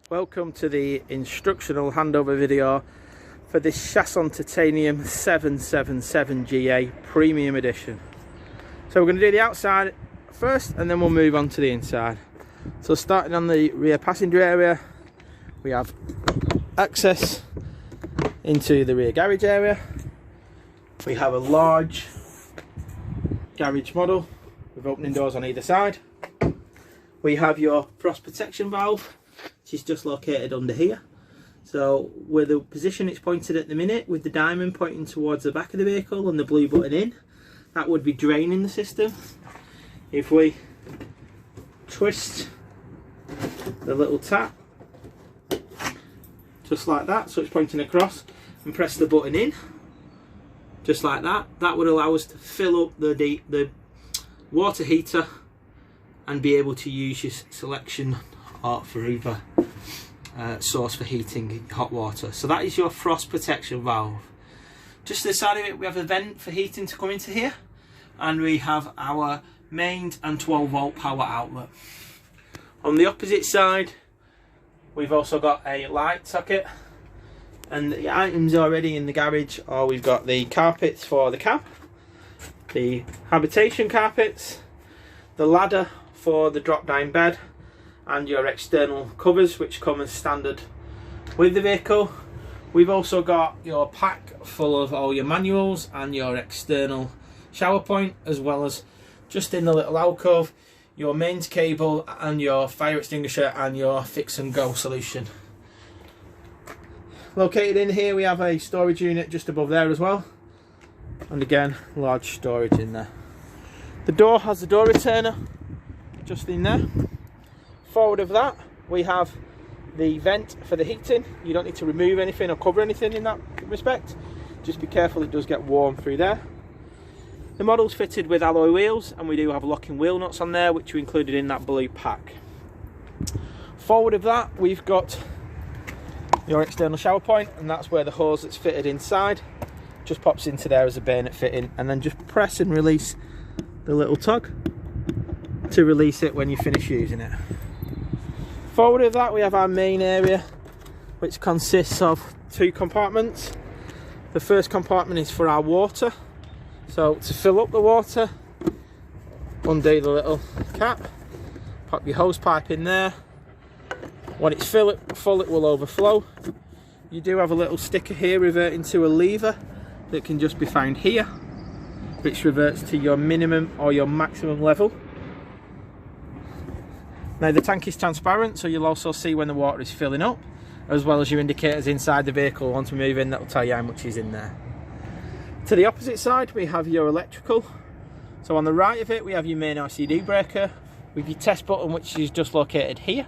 Welcome to the instructional handover video for this Chausson Titanium 777 GA Premium Edition. So we're going to do the outside first and then we'll move on to the inside. So starting on the rear passenger area, we have access into the rear garage area. We have a large garage model with opening doors on either side. We have your frost protection valve, which is just located under here. So where the position it's pointed at the minute, with the diamond pointing towards the back of the vehicle and the blue button in, that would be draining the system. If we twist the little tap just like that, so it's pointing across, and press the button in just like that, that would allow us to fill up the water heater and be able to use your selection for either source for heating hot water. So that is your frost protection valve. Just to the side of it, we have a vent for heating to come into here, and we have our mains and 12-volt power outlet. On the opposite side, we've also got a light socket, and the items already in the garage are, we've got the carpets for the cab, the habitation carpets, the ladder for the drop down bed, and your external covers which come as standard with the vehicle. We've also got your pack full of all your manuals and your external shower point, as well as just in the little alcove your mains cable and your fire extinguisher and your fix and go solution. Located in here we have a storage unit just above there as well, and again large storage in there. The door has a door returner just in there. Forward of that we have the vent for the heating. You don't need to remove anything or cover anything in that respect, just be careful it does get warm through there. The model's fitted with alloy wheels, and we do have locking wheel nuts on there which we included in that blue pack. Forward of that we've got your external shower point, and that's where the hose that's fitted inside just pops into there as a bayonet fitting, and then just press and release the little tug to release it when you finish using it. Forward of that we have our main area, which consists of two compartments. The first compartment is for our water, so to fill up the water, undo the little cap, pop your hose pipe in there. When it's full it will overflow. You do have a little sticker here reverting to a lever that can just be found here, which reverts to your minimum or your maximum level. Now the tank is transparent, so you'll also see when the water is filling up, as well as your indicators inside the vehicle. Once we move in, that will tell you how much is in there. To the opposite side we have your electrical. So on the right of it we have your main RCD breaker with your test button, which is just located here.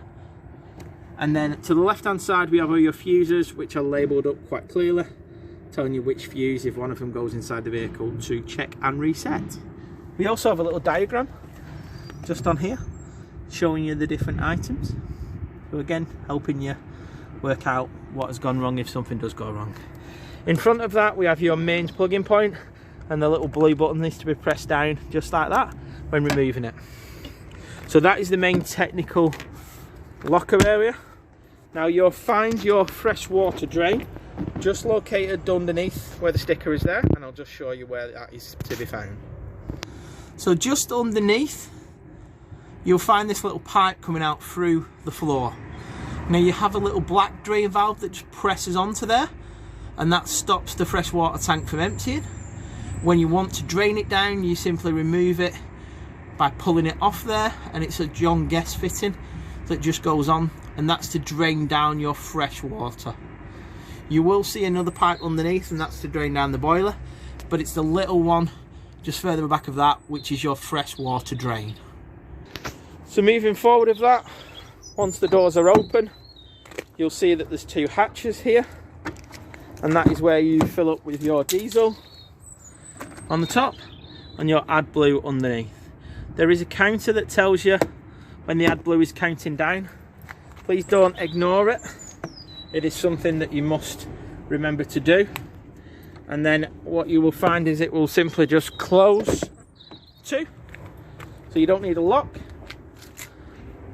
And then to the left hand side we have all your fuses, which are labelled up quite clearly, telling you which fuse, if one of them goes inside the vehicle, to check and reset. We also have a little diagram just on here showing you the different items, so again helping you work out what has gone wrong if something does go wrong. In front of that we have your mains plug-in point, and the little blue button needs to be pressed down just like that when removing it. So that is the main technical locker area. Now you'll find your fresh water drain just located underneath where the sticker is there, and I'll just show you where that is to be found. So just underneath you'll find this little pipe coming out through the floor. Now you have a little black drain valve that just presses onto there, and that stops the fresh water tank from emptying. When you want to drain it down, you simply remove it by pulling it off there, and it's a John Guest fitting that just goes on, and that's to drain down your fresh water. You will see another pipe underneath, and that's to drain down the boiler, but it's the little one just further back of that which is your fresh water drain. So moving forward of that, once the doors are open, you'll see that there's two hatches here, and that is where you fill up with your diesel on the top and your AdBlue underneath. There is a counter that tells you when the AdBlue is counting down. Please don't ignore it. It is something that you must remember to do. And then what you will find is it will simply just close to. So you don't need a lock.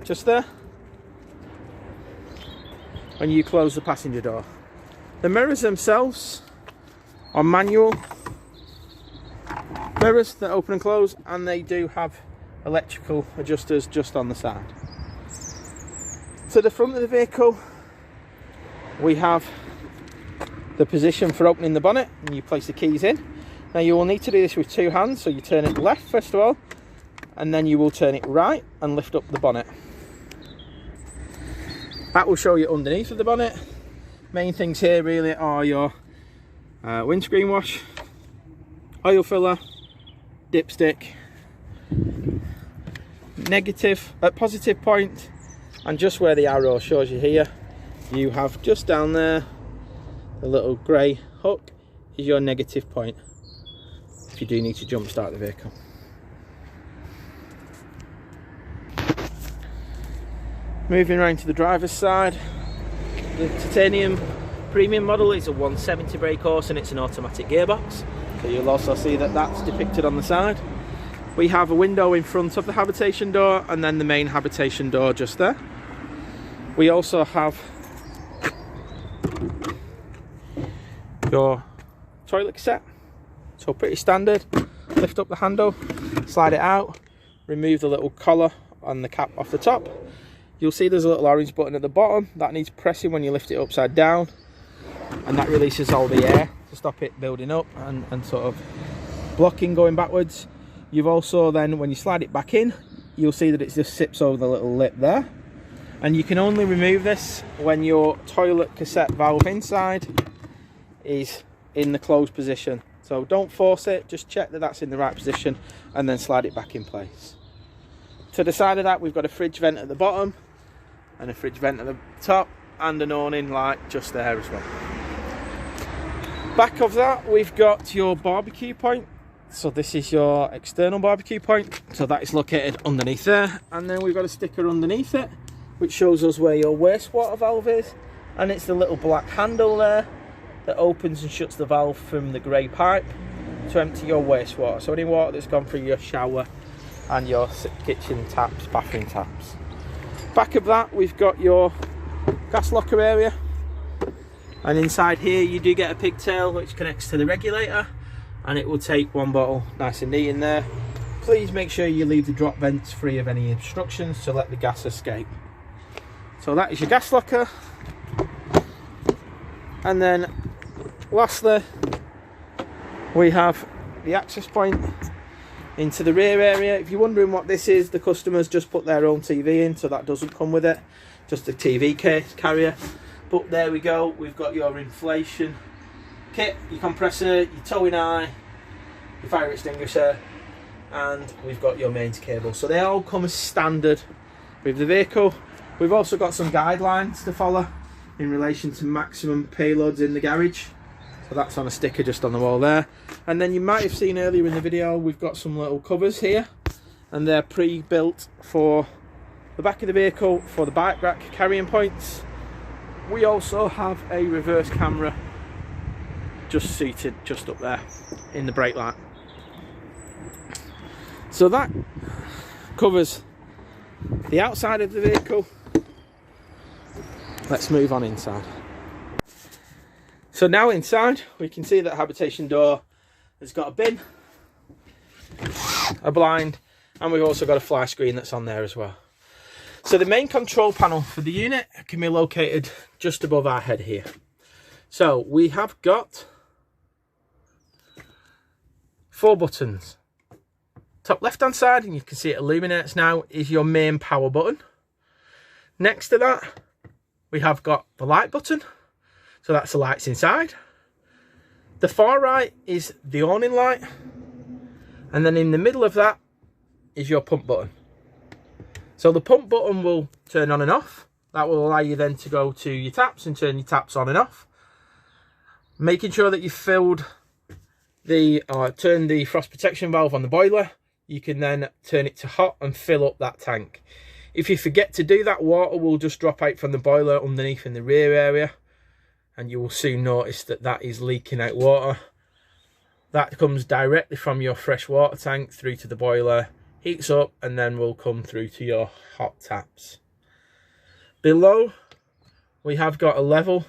Just there. when you close the passenger door. The mirrors themselves are manual mirrors that open and close, and they do have electrical adjusters just on the side. To the front of the vehicle, we have the position for opening the bonnet, and you place the keys in. Now you will need to do this with two hands, so you turn it left first of all, and then you will turn it right and lift up the bonnet. That will show you underneath of the bonnet. Main things here really are your windscreen wash, oil filler, dipstick, positive point, and just where the arrow shows you here, you have just down there the little grey hook is your negative point if you do need to jump start the vehicle. Moving around to the driver's side, the titanium premium model is a 170 brake horse and it's an automatic gearbox, so you'll also see that that's depicted on the side. We have a window in front of the habitation door and then the main habitation door just there. We also have your toilet cassette, so pretty standard. Lift up the handle, slide it out, remove the little collar and the cap off the top. You'll see there's a little orange button at the bottom that needs pressing when you lift it upside down, and that releases all the air to stop it building up and sort of blocking going backwards. You've also then, when you slide it back in, you'll see that it just sips over the little lip there, and you can only remove this when your toilet cassette valve inside is in the closed position. So don't force it, just check that that's in the right position and then slide it back in place. To the side of that, we've got a fridge vent at the bottom and a fridge vent at the top and an awning light just there as well. Back of that, we've got your barbecue point. So this is your external barbecue point, so that is located underneath there, and then we've got a sticker underneath it which shows us where your wastewater valve is, and it's the little black handle there that opens and shuts the valve from the grey pipe to empty your wastewater, so any water that's gone through your shower and your kitchen taps, bathroom taps. Back of that, we've got your gas locker area, and inside here you do get a pigtail which connects to the regulator, and it will take one bottle nice and neat in there. Please make sure you leave the drop vents free of any obstructions to let the gas escape. So that is your gas locker. And then lastly, we have the access point into the rear area. If you're wondering what this is, the customers just put their own TV in, so that doesn't come with it, just a TV case carrier. But there we go, we've got your inflation kit, your compressor, your towing eye, your fire extinguisher, and we've got your mains cable. So they all come as standard with the vehicle. We've also got some guidelines to follow in relation to maximum payloads in the garage, so that's on a sticker just on the wall there. And then you might have seen earlier in the video, we've got some little covers here, and they're pre-built for the back of the vehicle for the bike rack carrying points. We also have a reverse camera just seated just up there in the brake light. So that covers the outside of the vehicle. Let's move on inside. So now inside, we can see that habitation door has got a bin, a blind, and we've also got a fly screen that's on there as well. So the main control panel for the unit can be located just above our head here. So we have got 4 buttons. Top left hand side, and you can see it illuminates now, is your main power button. Next to that, we have got the light button, so that's the lights inside. The far right is the awning light, and then in the middle of that is your pump button. So the pump button will turn on and off. That will allow you then to go to your taps and turn your taps on and off, making sure that you've filled the turn the frost protection valve on the boiler. You can then turn it to hot and fill up that tank. If you forget to do that, water will just drop out from the boiler underneath in the rear area, and you will soon notice that that is leaking out water. That comes directly from your fresh water tank through to the boiler, heats up, and then will come through to your hot taps. Below, we have got a level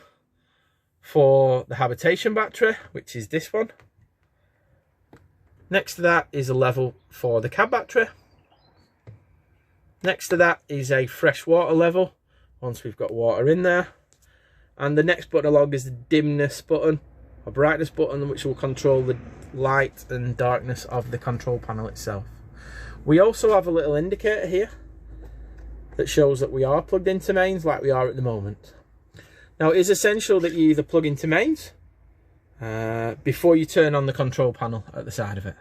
for the habitation battery, which is this one. Next to that is a level for the cab battery. Next to that is a fresh water level, once we've got water in there. And the next button along is the dimness button, or brightness button, which will control the light and darkness of the control panel itself. We also have a little indicator here that shows that we are plugged into mains, like we are at the moment. Now, it is essential that you either plug into mains before you turn on the control panel at the side of it.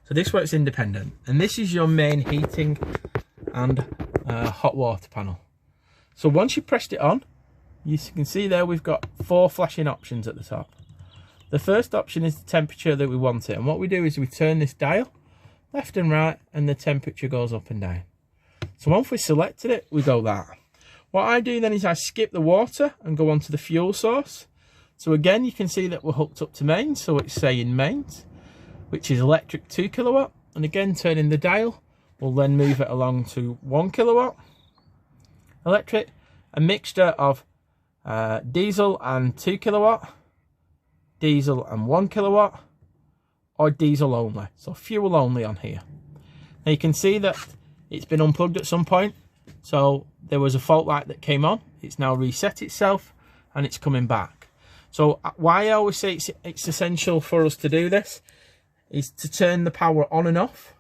So this works independent, and this is your main heating and hot water panel. So once you pressed it on, you can see there we've got 4 flashing options at the top. The first option is the temperature that we want it, and what we do is we turn this dial left and right, and the temperature goes up and down. So once we've selected it, we go that. What I do then is I skip the water and go on to the fuel source. So again, you can see that we're hooked up to mains, so it's saying mains, which is electric 2 kilowatt, and again turning the dial will then move it along to 1 kilowatt. Electric, a mixture of diesel and 2 kilowatt, diesel and 1 kilowatt, or diesel only, so fuel only on here. Now you can see that it's been unplugged at some point, so there was a fault light that came on. It's now reset itself and it's coming back. So why I always say it's essential for us to do this is to turn the power on and off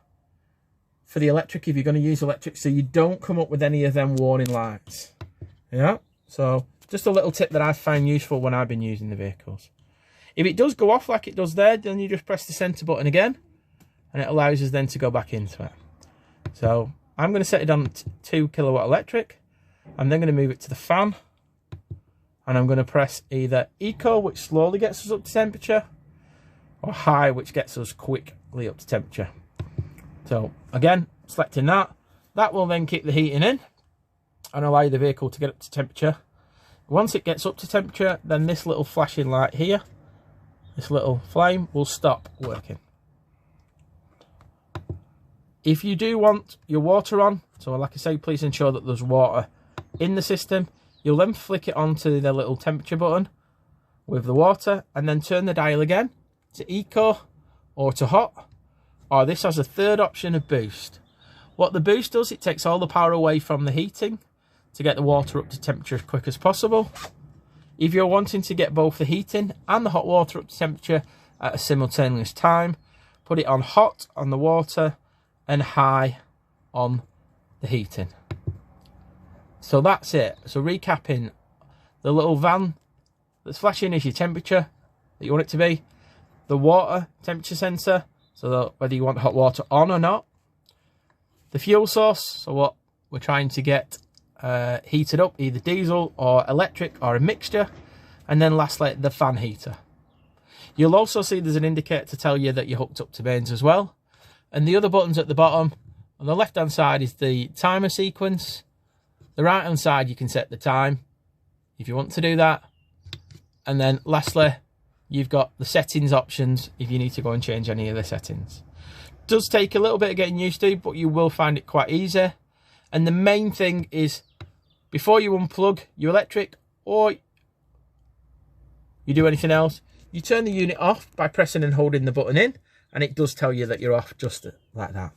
for the electric, if you're going to use electric, so you don't come up with any of them warning lights. Yeah, so just a little tip that I find useful when I've been using the vehicles. If it does go off like it does there, then you just press the center button again and it allows us then to go back into it. So I'm going to set it on 2 kilowatt electric. I'm then going to move it to the fan, and I'm going to press either Eco, which slowly gets us up to temperature, or High, which gets us quickly up to temperature. So again, selecting that will then keep the heating in and allow the vehicle to get up to temperature. Once it gets up to temperature, then this little flashing light here, this little flame, will stop working. If you do want your water on, so like I say, please ensure that there's water in the system. You'll then flick it onto the little temperature button with the water, and then turn the dial again to Eco or to Hot, or this has a third option of Boost. What the Boost does, it takes all the power away from the heating to get the water up to temperature as quick as possible. If you're wanting to get both the heating and the hot water up to temperature at a simultaneous time, put it on Hot on the water and High on the heating. So that's it. So recapping, the little van that's flashing is your temperature that you want it to be, the water temperature sensor, so that whether you want hot water on or not, the fuel source, so what we're trying to get heated up, either diesel or electric or a mixture, and then lastly the fan heater. You'll also see there's an indicator to tell you that you're hooked up to mains as well, and the other buttons at the bottom. On the left hand side is the timer sequence, the right hand side you can set the time if you want to do that, and then lastly you've got the settings options if you need to go and change any of the settings. It does take a little bit of getting used to, but you will find it quite easy. And the main thing is, before you unplug your electric or you do anything else, you turn the unit off by pressing and holding the button in, and it does tell you that you're off just like that.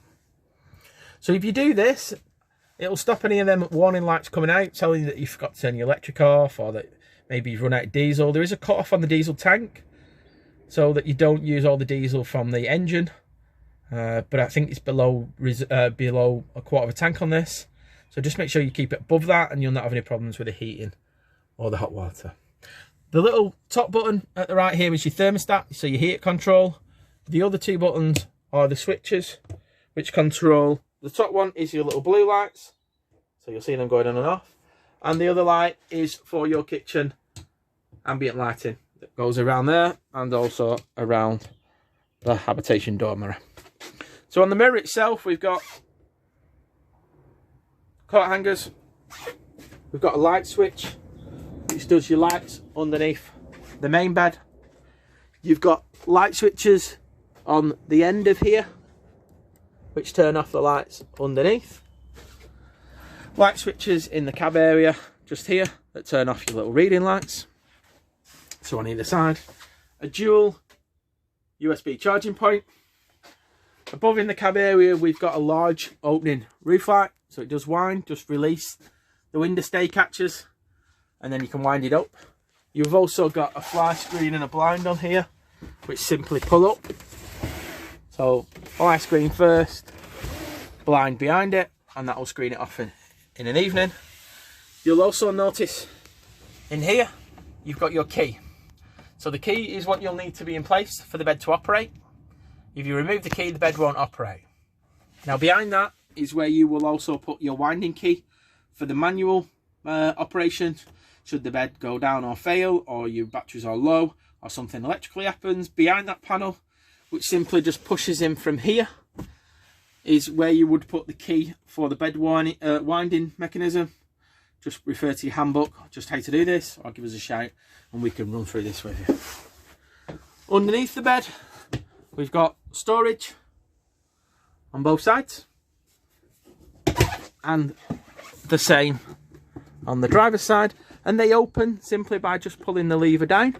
So if you do this, it'll stop any of them warning lights coming out telling you that you forgot to turn your electric off, or that maybe you've run out of diesel. There is a cut off on the diesel tank so that you don't use all the diesel from the engine, but I think it's below a quarter of a tank on this, so just make sure you keep it above that and you'll not have any problems with the heating or the hot water. The little top button at the right here is your thermostat, so your heat control. The other two buttons are the switches which control. The top one is your little blue lights, so you'll see them going on and off, and the other light is for your kitchen ambient lighting that goes around there and also around the habitation door mirror. So on the mirror itself, we've got coat hangers, we've got a light switch which does your lights underneath the main bed. You've got light switches on the end of here which turn off the lights underneath. Light switches in the cab area just here that turn off your little reading lights. So on either side, a dual USB charging point. Above in the cab area, we've got a large opening roof light, so it does wind. Just release the window stay catchers and then you can wind it up. You've also got a fly screen and a blind on here, which simply pull up. So fly screen first, blind behind it, and that will screen it off in an evening. You'll also notice in here, you've got your key. So the key is what you'll need to be in place for the bed to operate. If you remove the key, the bed won't operate. Now behind that is where you will also put your winding key for the manual operation. Should the bed go down or fail, or your batteries are low, or something electrically happens, behind that panel, which simply just pushes in from here, is where you would put the key for the bed winding mechanism. Just refer to your handbook, just how to do this, or give us a shout and we can run through this with you. Underneath the bed, we've got storage on both sides, and the same on the driver's side, and they open simply by just pulling the lever down,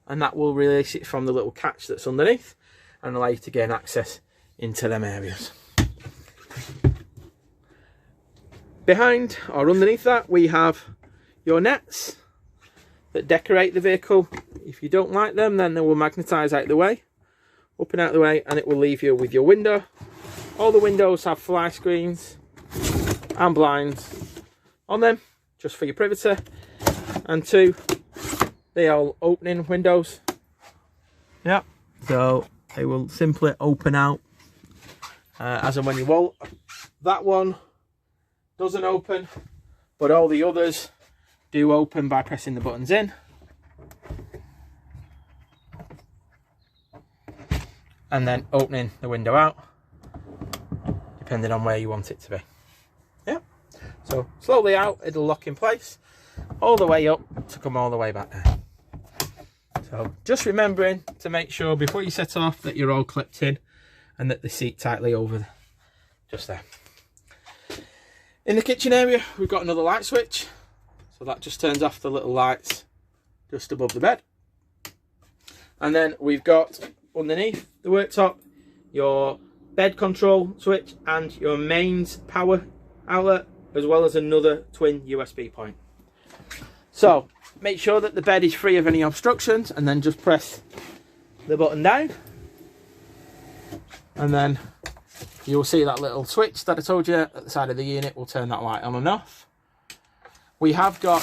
and that will release it from the little catch that's underneath and allow you to gain access into them areas. Behind or underneath that, we have your nets that decorate the vehicle. If you don't like them, then they will magnetise out the way, up and out the way, and it will leave you with your window. All the windows have fly screens and blinds on them, just for your privacy. And two, they are opening windows. Yeah, so they will simply open out as and when you want. That one doesn't open, but all the others do open by pressing the buttons in. And then opening the window out, depending on where you want it to be. Yeah, so slowly out, it'll lock in place, all the way up to come all the way back down. So just remembering to make sure before you set off that you're all clipped in and that they seat tightly over just there. In the kitchen area, we've got another light switch, so that just turns off the little lights just above the bed. And then we've got underneath the worktop your bed control switch and your mains power outlet, as well as another twin USB point. So make sure that the bed is free of any obstructions, and then just press the button down, and then you'll see that little switch that I told you at the side of the unit will turn that light on and off. We have got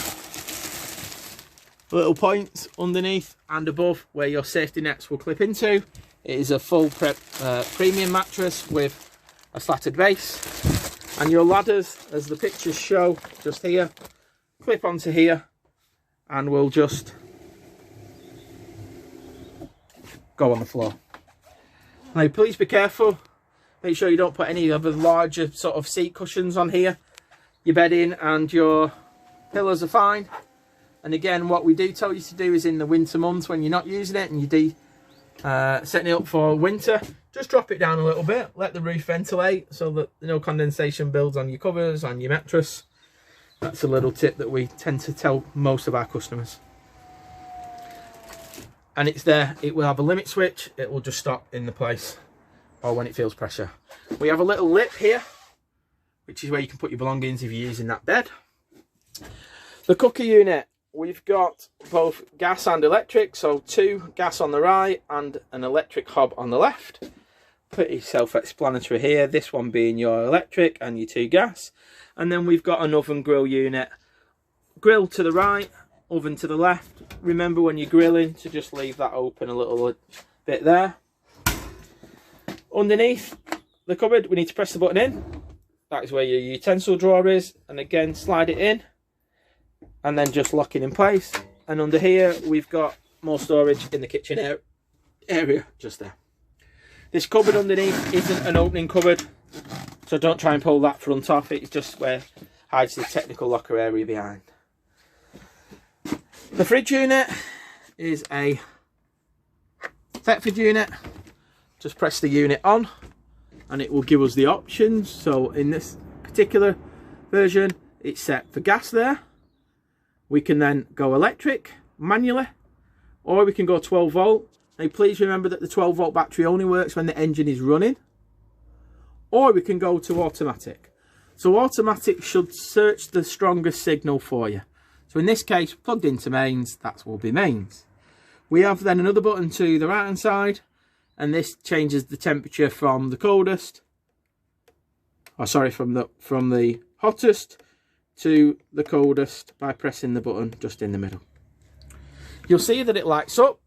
little points underneath and above where your safety nets will clip into. It is a full premium mattress with a slatted base, and your ladders, as the pictures show just here, clip onto here and will just go on the floor. Now please be careful. Make sure you don't put any of the larger sort of seat cushions on here. Your bedding and your pillows are fine. And again, what we do tell you to do is in the winter months when you're not using it and you're setting it up for winter, just drop it down a little bit. Let the roof ventilate so that no condensation builds on your covers, on your mattress. That's a little tip that we tend to tell most of our customers. And it's there. It will have a limit switch. It will just stop in the place, or when it feels pressure. We have a little lip here, which is where you can put your belongings if you're using that bed. The cooker unit, we've got both gas and electric, so 2 gas on the right and an electric hob on the left. Pretty self-explanatory here, this one being your electric and your 2 gas. And then we've got an oven grill unit. Grill to the right, oven to the left. Remember when you're grilling to just leave that open a little bit there. Underneath the cupboard, we need to press the button in. That is where your utensil drawer is, and again slide it in and then just lock it in place. And under here we've got more storage in the kitchen area just there. This cupboard underneath isn't an opening cupboard, so don't try and pull that front off. It's just where hides the technical locker area behind. The fridge unit is a Thetford unit. Just press the unit on and it will give us the options. So in this particular version, it's set for gas there. We can then go electric, manually, or we can go 12 volt. Now please remember that the 12 volt battery only works when the engine is running. Or we can go to automatic. So automatic should search the strongest signal for you. So in this case, plugged into mains, that will be mains. We have then another button to the right hand side, and this changes the temperature from the coldest, or sorry, from the hottest to the coldest by pressing the button just in the middle. You'll see that it lights up,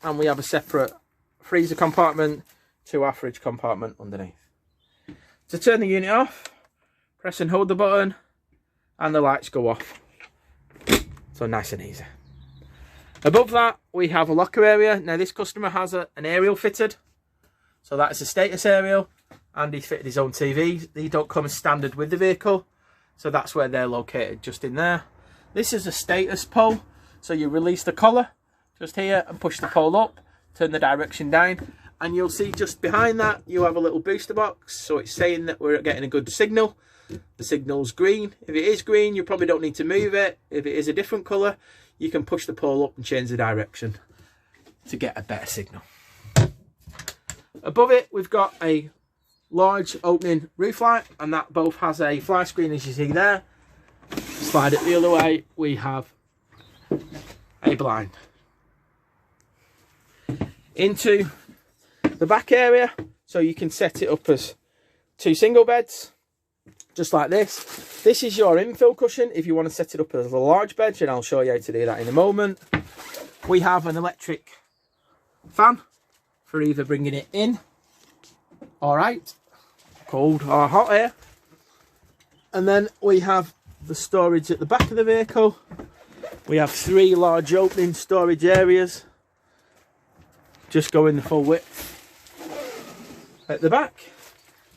and we have a separate freezer compartment to our fridge compartment underneath. To turn the unit off, press and hold the button and the lights go off. So nice and easy. Above that we have a locker area. Now this customer has an aerial fitted, so that is a status aerial, and he's fitted his own TVs. These don't come as standard with the vehicle, so that's where they're located, just in there. This is a status pole, so you release the collar just here and push the pole up, turn the direction down, and you'll see just behind that you have a little booster box, so it's saying that we're getting a good signal. The signal's green. If it is green, you probably don't need to move it. If it is a different colour, you can push the pole up and change the direction to get a better signal. Above it we've got a large opening roof light, and that both has a fly screen, as you see there. Slide it the other way, we have a blind. Into the back area, so you can set it up as 2 single beds, just like this. This is your infill cushion if you want to set it up as a large bed, and I'll show you how to do that in a moment. We have an electric fan for either bringing it in, alright, cold or hot air. And then we have the storage at the back of the vehicle. We have 3 large opening storage areas, just going the full width at the back.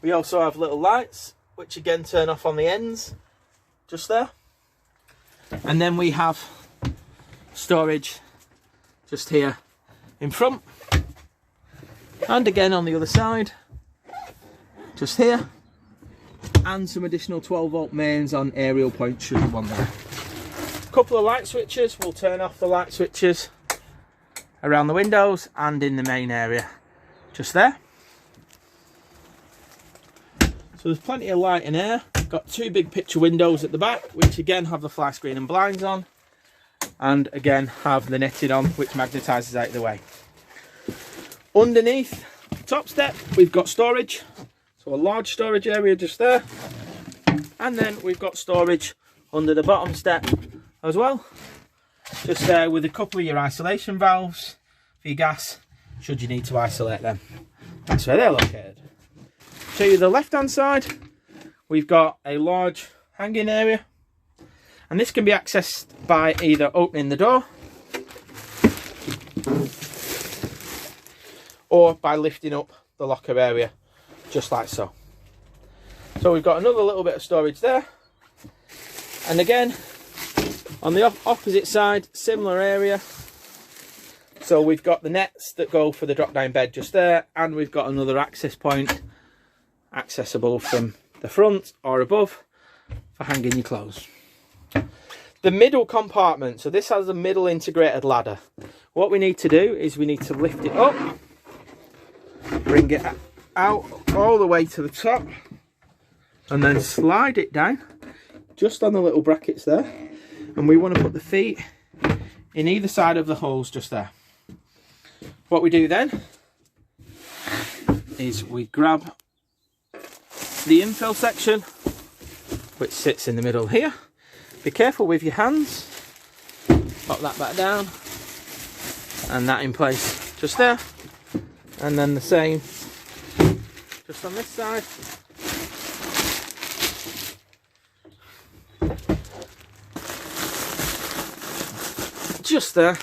We also have little lights, which again turn off on the ends, just there. And then we have storage just here in front, and again on the other side, just here, and some additional 12 volt mains on aerial points should you want them. A couple of light switches, we'll turn off the light switches around the windows and in the main area, just there. So there's plenty of light and air. Got 2 big picture windows at the back, which again have the fly screen and blinds on, and again have the netting on, which magnetises out of the way. Underneath the top step we've got storage, so a large storage area just there, and then we've got storage under the bottom step as well, just there, with a couple of your isolation valves for your gas should you need to isolate them. That's where they're located. Show you the left hand side, we've got a large hanging area, and this can be accessed by either opening the door or by lifting up the locker area, just like so. So we've got another little bit of storage there, and again on the opposite side, similar area. So we've got the nets that go for the drop down bed just there, and we've got another access point accessible from the front or above for hanging your clothes. The middle compartment, so this has a middle integrated ladder. What we need to do is we need to lift it up, bring it out all the way to the top, and then slide it down just on the little brackets there, and we want to put the feet in either side of the holes just there. What we do then is we grab the infill section, which sits in the middle here. Be careful with your hands. Pop that back down, and that in place just there, and then the same just on this side. Just there,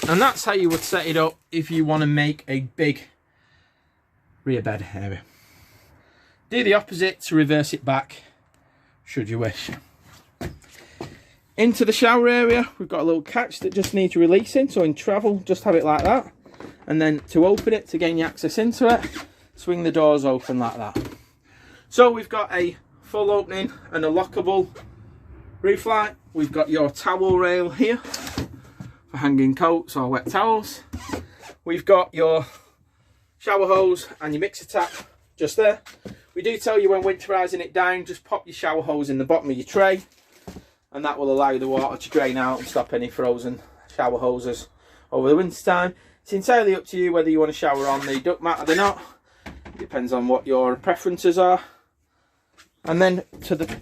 and that's how you would set it up if you want to make a big rear bed area. Do the opposite to reverse it back, should you wish. Into the shower area, we've got a little catch that just needs releasing, so in travel, just have it like that. And then to open it, to gain your access into it, swing the doors open like that. So we've got a full opening and a lockable roof light, we've got your towel rail here for hanging coats or wet towels. We've got your shower hose and your mixer tap just there. We do tell you when winterising it down, just pop your shower hose in the bottom of your tray, and that will allow the water to drain out and stop any frozen shower hoses over the winter time. It's entirely up to you whether you want to shower on the duct mat or not. It depends on what your preferences are. And then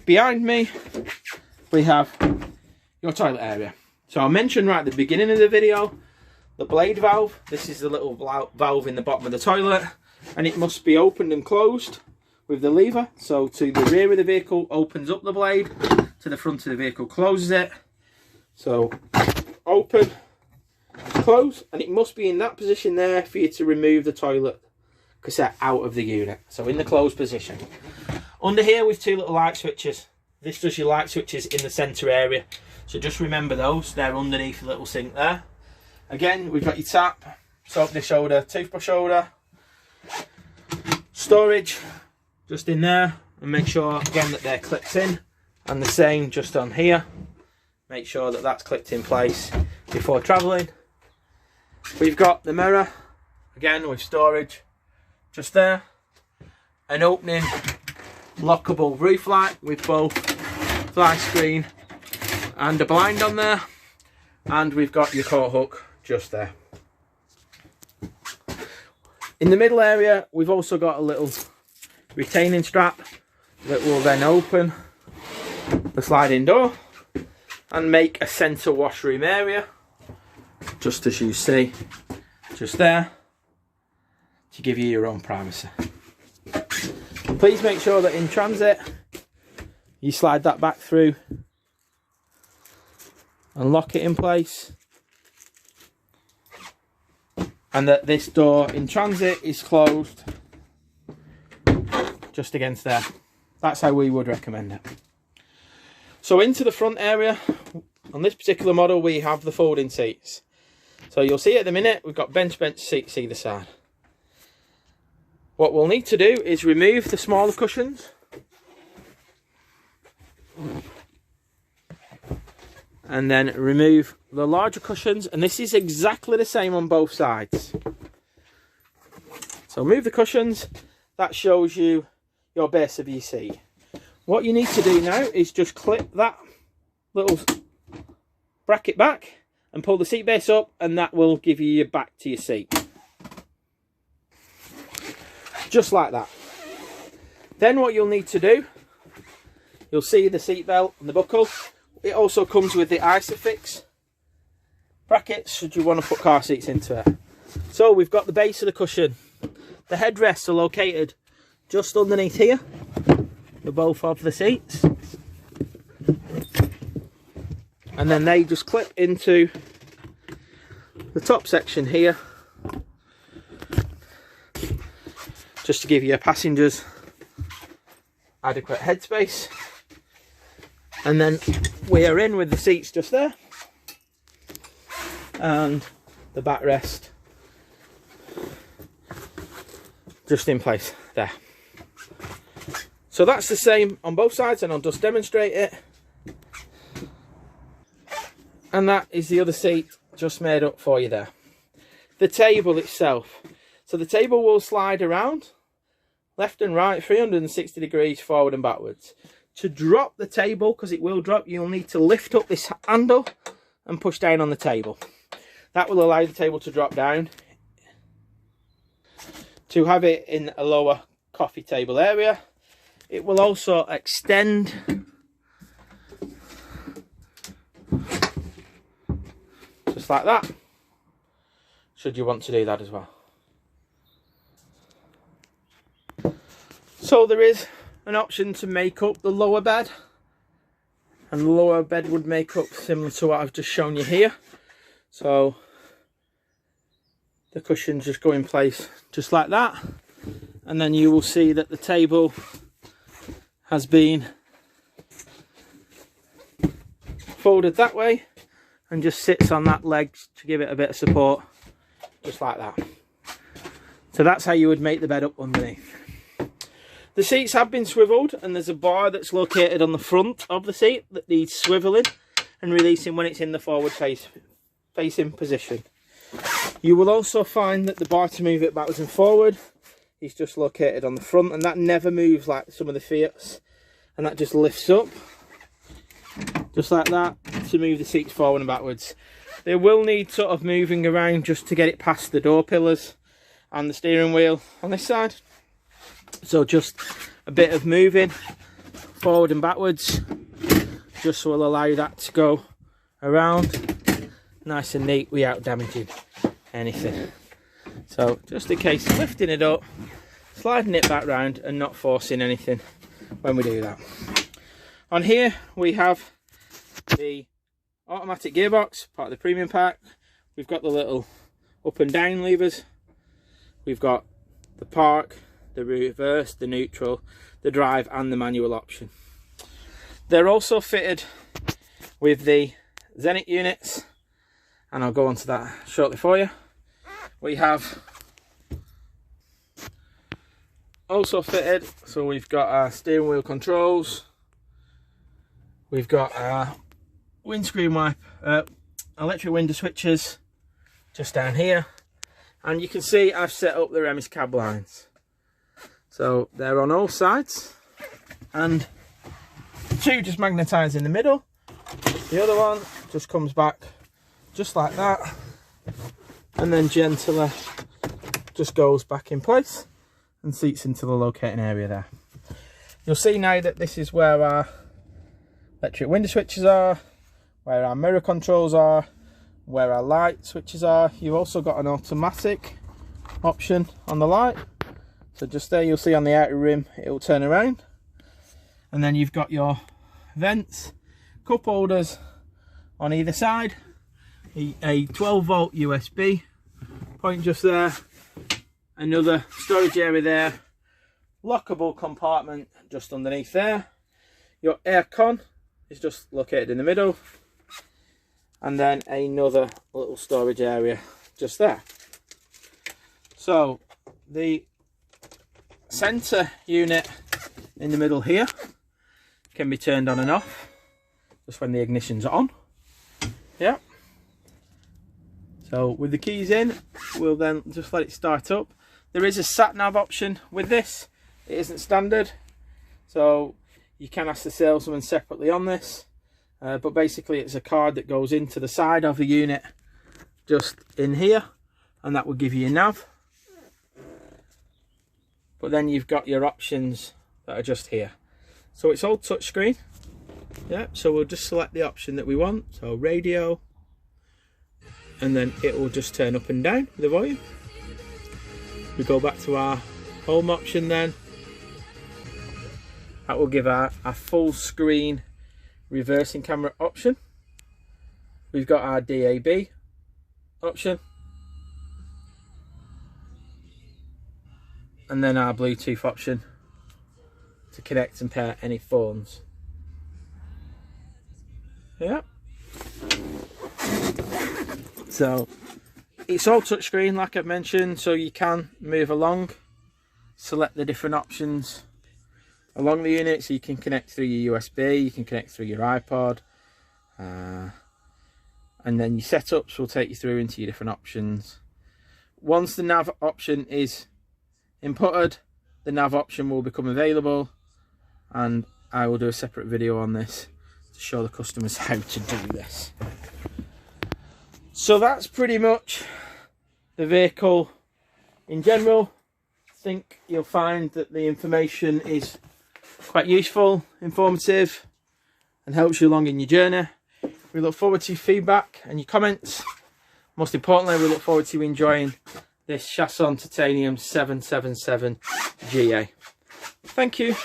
behind me we have your toilet area. So I mentioned right at the beginning of the video the blade valve. This is the little valve in the bottom of the toilet, and it must be opened and closed with the lever. So to the rear of the vehicle opens up the blade, to the front of the vehicle closes it. So open, close, and it must be in that position there for you to remove the toilet cassette out of the unit. So in the closed position. Under here with two little light switches. This does your light switches in the centre area. So just remember those, they're underneath the little sink there. Again, we've got your tap, soap dish holder, toothbrush holder, storage just in there, and make sure again that they're clipped in, and the same just on here. Make sure that that's clipped in place before travelling. We've got the mirror, again with storage just there, an opening lockable roof light with both fly screen and a blind on there, and we've got your coat hook just there. In the middle area we've also got a little retaining strap that will then open the sliding door and make a centre washroom area, just as you see just there, to give you your own privacy. Please make sure that in transit you slide that back through and lock it in place, and that this door in transit is closed just against there. That's how we would recommend it. So into the front area, on this particular model we have the folding seats. So you'll see at the minute we've got bench seats either side. What we'll need to do is remove the smaller cushions and then remove the larger cushions, and this is exactly the same on both sides. So move the cushions, that shows you your base of your seat. What you need to do now is just clip that little bracket back and pull the seat base up, and that will give you your back to your seat. Just like that. Then what you'll need to do, you'll see the seat belt and the buckle. It also comes with the Isofix brackets should you want to put car seats into it. So we've got the base of the cushion. The headrests are located just underneath here for both of the seats, and then they just clip into the top section here, just to give you passengers adequate headspace. And then we are in with the seats just there, and the backrest just in place there. So that's the same on both sides, and I'll just demonstrate it. And that is the other seat just made up for you there. The table itself. So the table will slide around left and right 360 degrees forward and backwards. To drop the table, because it will drop, you'll need to lift up this handle and push down on the table. That will allow the table to drop down. To have it in a lower coffee table area, it will also extend just like that, should you want to do that as well. So there is an option to make up the lower bed, and the lower bed would make up similar to what I've just shown you here. So the cushions just go in place just like that, and then you will see that the table has been folded that way and just sits on that leg to give it a bit of support, just like that. So that's how you would make the bed up underneath. The seats have been swiveled, and there's a bar that's located on the front of the seat that needs swiveling. and releasing when it's in the forward facing position. You will also find that the bar to move it backwards and forward is just located on the front, and that never moves like some of the Fiats, and that just lifts up just like that to move the seats forward and backwards. They will need sort of moving around just to get it past the door pillars and the steering wheel on this side. So just a bit of moving forward and backwards just will allow that to go around nice and neat without damaging anything. So just in case, lifting it up, sliding it back round and not forcing anything when we do that. On here we have the automatic gearbox, part of the premium pack. We've got the little up and down levers. We've got the park, the reverse, the neutral, the drive and the manual option. They're also fitted with the Zenith units, and I'll go on to that shortly for you. We have also fitted, so we've got our steering wheel controls, we've got our windscreen wipe, electric window switches just down here, and you can see I've set up the Remis cab lines. So they're on all sides, and two just magnetise in the middle. The other one just comes back just like that, and then gently just goes back in place and seats into the locating area there. You'll see now that this is where our electric window switches are, where our mirror controls are, where our light switches are. You've also got an automatic option on the light. So just there, you'll see on the outer rim, it will turn around. And then you've got your vents, cup holders on either side, a 12 volt USB point just there, another storage area there, lockable compartment just underneath there. Your aircon is just located in the middle, and then another little storage area just there. So the centre unit in the middle here can be turned on and off just when the ignition's on. Yeah. So with the keys in, we'll then just let it start up. There is a sat nav option with this. It isn't standard, so you can ask the salesman separately on this, but basically it's a card that goes into the side of the unit just in here, and that will give you your nav. But then you've got your options that are just here. So it's all touchscreen. Yeah, so we'll just select the option that we want. So radio, and then it will just turn up and down the volume. We go back to our home option then. That will give our full screen reversing camera option. We've got our DAB option, and then our Bluetooth option to connect and pair any phones. Yeah. So it's all touchscreen like I've mentioned, so you can move along, select the different options along the unit, so you can connect through your USB, you can connect through your iPod, and then your setups will take you through into your different options. Once the nav option is inputted, the nav option will become available, and I will do a separate video on this to show the customers how to do this. So that's pretty much the vehicle in general. I think you'll find that the information is quite useful, informative, and helps you along in your journey. We look forward to your feedback and your comments. Most importantly, we look forward to you enjoying this Chausson Titanium 777 GA. Thank you.